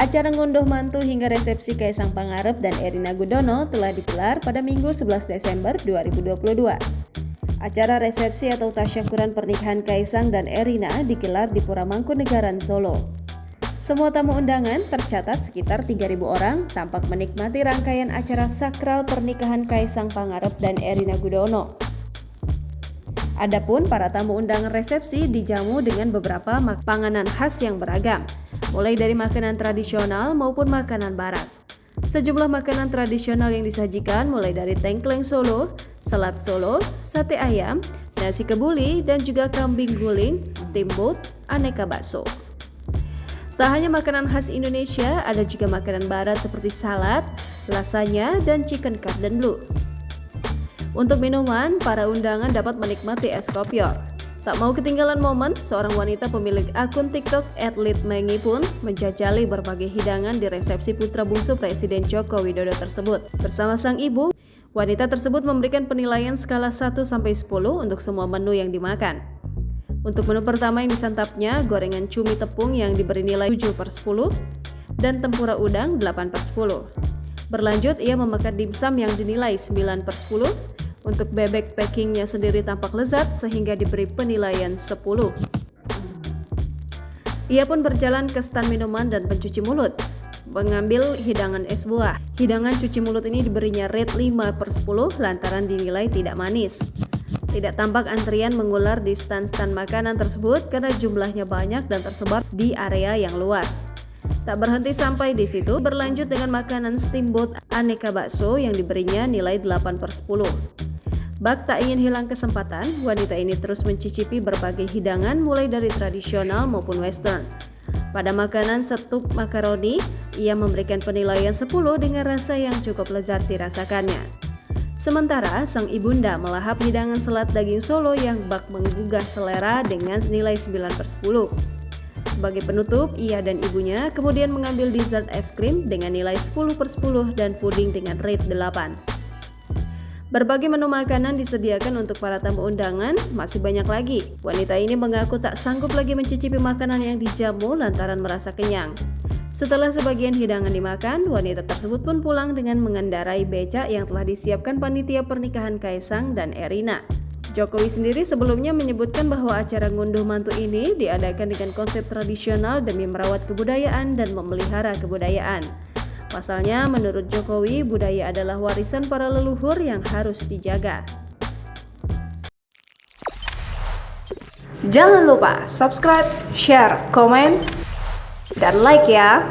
Acara ngunduh mantu hingga resepsi Kaisang Pangarep dan Erina Gudono telah digelar pada Minggu 11 Desember 2022. Acara resepsi atau tasyakuran pernikahan Kaisang dan Erina digelar di Pura Mangkunegaran, Solo. Semua tamu undangan tercatat sekitar 3.000 orang tampak menikmati rangkaian acara sakral pernikahan Kaisang Pangarep dan Erina Gudono. Adapun para tamu undangan resepsi dijamu dengan beberapa panganan khas yang beragam, mulai dari makanan tradisional maupun makanan barat. Sejumlah makanan tradisional yang disajikan mulai dari tengkleng Solo, selat Solo, sate ayam, nasi kebuli, dan juga kambing guling, steamboat, aneka bakso. Tak hanya makanan khas Indonesia, ada juga makanan barat seperti salad, lasagna, dan chicken cordon bleu. Untuk minuman, para undangan dapat menikmati es kopior. Tak mau ketinggalan momen, seorang wanita pemilik akun TikTok @litmengi pun menjajali berbagai hidangan di resepsi putra bungsu Presiden Joko Widodo tersebut. Bersama sang ibu, wanita tersebut memberikan penilaian skala 1-10 untuk semua menu yang dimakan. Untuk menu pertama yang disantapnya, gorengan cumi tepung yang diberi nilai 7/10 dan tempura udang 8/10. Berlanjut, ia memakan dimsum yang dinilai 9/10. Untuk bebek packingnya sendiri tampak lezat sehingga diberi penilaian 10. Ia pun berjalan ke stan minuman dan pencuci mulut, mengambil hidangan es buah. Hidangan cuci mulut ini diberinya rate 5/10 lantaran dinilai tidak manis. Tidak tampak antrian mengular di stan-stan makanan tersebut karena jumlahnya banyak dan tersebar di area yang luas. Tak berhenti sampai di situ, berlanjut dengan makanan steamboat aneka bakso yang diberinya nilai 8/10. Bak tak ingin hilang kesempatan, wanita ini terus mencicipi berbagai hidangan mulai dari tradisional maupun western. Pada makanan setup makaroni, ia memberikan penilaian 10 dengan rasa yang cukup lezat dirasakannya. Sementara sang ibunda melahap hidangan selat daging Solo yang bak menggugah selera dengan nilai 9/10. Sebagai penutup, ia dan ibunya kemudian mengambil dessert es krim dengan nilai 10/10 dan puding dengan rate 8. Berbagai menu makanan disediakan untuk para tamu undangan, masih banyak lagi. Wanita ini mengaku tak sanggup lagi mencicipi makanan yang dijamu lantaran merasa kenyang. Setelah sebagian hidangan dimakan, wanita tersebut pun pulang dengan mengendarai becak yang telah disiapkan panitia pernikahan Kaisang dan Erina. Jokowi sendiri sebelumnya menyebutkan bahwa acara ngunduh mantu ini diadakan dengan konsep tradisional demi merawat kebudayaan dan memelihara kebudayaan. Pasalnya, menurut Jokowi, budaya adalah warisan para leluhur yang harus dijaga. Jangan lupa subscribe, share, komen, dan like ya!